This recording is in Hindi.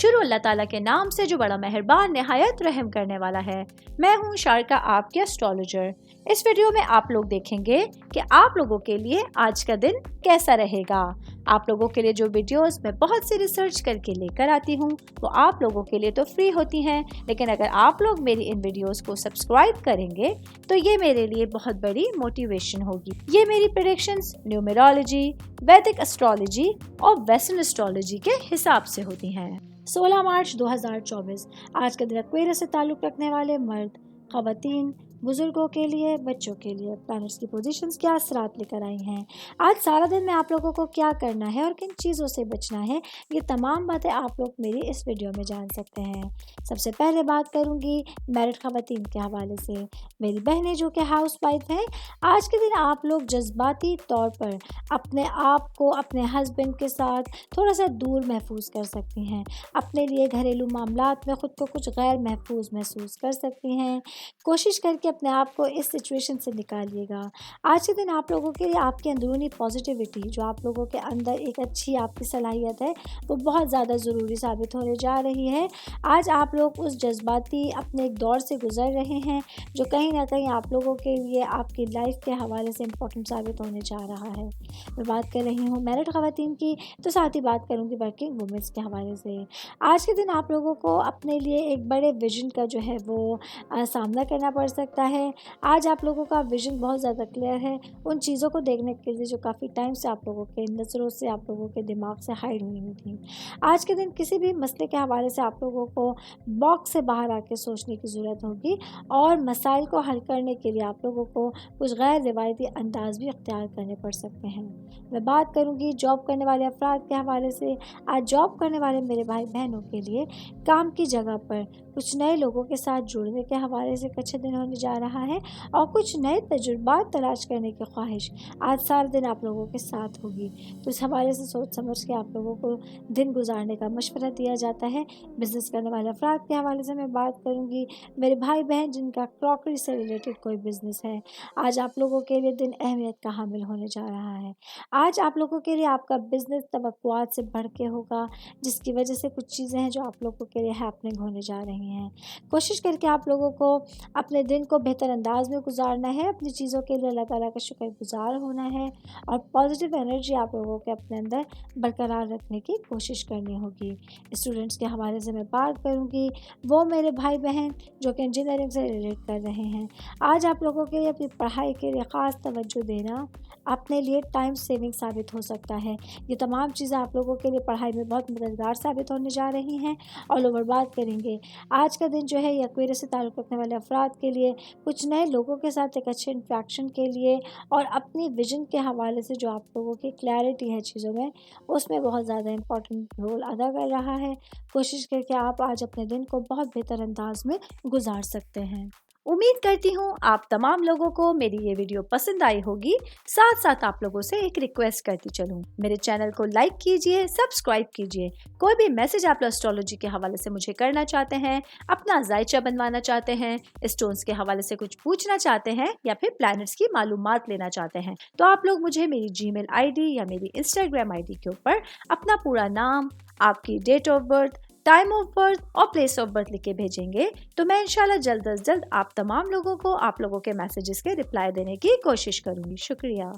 शुरू अल्लाह ताला के नाम से जो बड़ा मेहरबान निहायत रहम करने वाला है। मैं हूँ शारका, आपके एस्ट्रोलॉजर। इस वीडियो में आप लोग देखेंगे कि आप लोगों के लिए आज का दिन कैसा रहेगा। आप लोगों के लिए जो वीडियोस मैं बहुत सी रिसर्च करके लेकर आती हूँ वो आप लोगों के लिए तो फ्री होती हैं, लेकिन अगर आप लोग मेरी इन वीडियोस को सब्सक्राइब करेंगे तो ये मेरे लिए बहुत बड़ी मोटिवेशन होगी। ये मेरी प्रेडिक्शंस न्यूमेरोलॉजी, वैदिक एस्ट्रोलॉजी और वेस्टर्न एस्ट्रोलॉजी के हिसाब से होती हैं। 16 मार्च 2024 आज का दिन एक्वेरियस से ताल्लुक़ रखने वाले मर्द, ख़वातीन, बुजुर्गों के लिए, बच्चों के लिए प्लैनेट्स की पोजीशंस क्या असरात लेकर आई हैं। आज सारा दिन में आप लोगों को क्या करना है और किन चीज़ों से बचना है, ये तमाम बातें आप लोग मेरी इस वीडियो में जान सकते हैं। सबसे पहले बात करूंगी मैरिड ख़वातीन के हवाले से। मेरी बहनें जो कि हाउस वाइफ हैं, आज के दिन आप लोग जज्बाती तौर पर अपने आप को अपने हस्बैंड के साथ थोड़ा सा दूर महफूज कर सकती हैं। अपने लिए घरेलू मामलात में ख़ुद को कुछ गैर महफूज महसूस कर सकती हैं। कोशिश करके अपने आप को इस सिचुएशन से निकालिएगा। आज के दिन आप लोगों के लिए आपकी अंदरूनी पॉजिटिविटी, जो आप लोगों के अंदर एक अच्छी आपकी सलाहियत है, वो बहुत ज़्यादा ज़रूरी साबित होने जा रही है। आज आप लोग उस जज्बाती अपने एक दौर से गुजर रहे हैं जो कहीं ना कहीं आप लोगों के लिए आपकी लाइफ के हवाले से इम्पोर्टेंट साबित होने जा रहा है। मैं बात कर रही हूँ मैरिड ख़वातीन की, तो साथ ही बात करूँगी वर्किंग वुमेंस के हवाले से। आज के दिन आप लोगों को अपने लिए एक बड़े विजन का जो है वो सामना करना पड़ सकता है। आज आप लोगों का विजन बहुत ज़्यादा क्लियर है उन चीज़ों को देखने के लिए जो काफ़ी टाइम से आप लोगों के नज़रों से, आप लोगों के दिमाग से हाइड हुई हुई थी। आज के दिन किसी भी मसले के हवाले से आप लोगों को बॉक्स से बाहर आके सोचने की ज़रूरत होगी और मसाइल को हल करने के लिए आप लोगों को कुछ गैर रिवायती अंदाज भी अख्तियार करने पड़ सकते हैं। मैं बात करूँगी जॉब करने वाले अफराद के हवाले से। आज जॉब करने वाले मेरे भाई बहनों के लिए काम की जगह पर कुछ नए लोगों के साथ जुड़ने के हवाले से एक अच्छा दिन होने जा रहा है और कुछ नए तजुर्बात तलाश करने की ख्वाहिश आज सारा दिन आप लोगों के साथ होगी। तो इस हवाले से सोच समझ के आप लोगों को दिन गुजारने का मशवरा दिया जाता है। बिज़नेस करने वाले अफराद के हवाले से मैं बात करूँगी। मेरे भाई बहन जिनका क्रॉकरी से रिलेटेड कोई बिज़नेस है, आज आप लोगों के लिए दिन अहमियत का हामिल होने जा रहा है। आज आप लोगों के लिए आपका बिज़नेस तवक्कुआत से बढ़ के होगा, जिसकी वजह से कुछ चीज़ें हैं जो आप लोगों के लिए हैपनिंग होने जा रही हैं। कोशिश करके आप लोगों को अपने दिन को बेहतर अंदाज में गुजारना है, अपनी चीज़ों के लिए अल्लाह ताला का शुक्रगुजार होना है और पॉजिटिव एनर्जी आप लोगों के अपने अंदर बरकरार रखने की कोशिश करनी होगी। स्टूडेंट्स के हवाले से मैं बात करूँगी, वो मेरे भाई बहन जो कि इंजीनियरिंग से रिलेट कर रहे हैं। आज आप लोगों के लिए अपनी पढ़ाई के लिए ख़ास तवज्जो देना अपने लिए टाइम सेविंग साबित हो सकता है। ये तमाम चीज़ें आप लोगों के लिए पढ़ाई में बहुत मददगार साबित होने जा रही हैं। और ओवर बात करेंगे, आज का दिन जो है ये एक्वेरियस से ताल्लुक़ रखने वाले अफराद के लिए कुछ नए लोगों के साथ एक अच्छे इंट्रैक्शन के लिए और अपनी विजन के हवाले से जो आप लोगों की क्लैरिटी है चीज़ों में, उसमें बहुत ज़्यादा इंपॉर्टेंट रोल अदा कर रहा है। कोशिश करके आप आज अपने दिन को बहुत बेहतर अंदाज में गुजार सकते हैं। उम्मीद करती हूँ आप तमाम लोगों को मेरी ये वीडियो पसंद आई होगी। साथ साथ आप लोगों से एक रिक्वेस्ट करती चलूँ, मेरे चैनल को लाइक कीजिए, सब्सक्राइब कीजिए। कोई भी मैसेज आप एस्ट्रोलॉजी के हवाले से मुझे करना चाहते हैं, अपना जायचा बनवाना चाहते हैं, स्टोन्स के हवाले से कुछ पूछना चाहते हैं या फिर प्लैनेट्स की मालूमात लेना चाहते हैं, तो आप लोग मुझे मेरी जीमेल आईडी या मेरी इंस्टाग्राम आईडी के ऊपर अपना पूरा नाम, आपकी date of birth, time of birth और प्लेस ऑफ बर्थ लिख के भेजेंगे तो मैं इंशाल्लाह जल्द अज जल्द आप तमाम लोगों को आप लोगों के मैसेजेस के रिप्लाई देने की कोशिश करूँगी। शुक्रिया।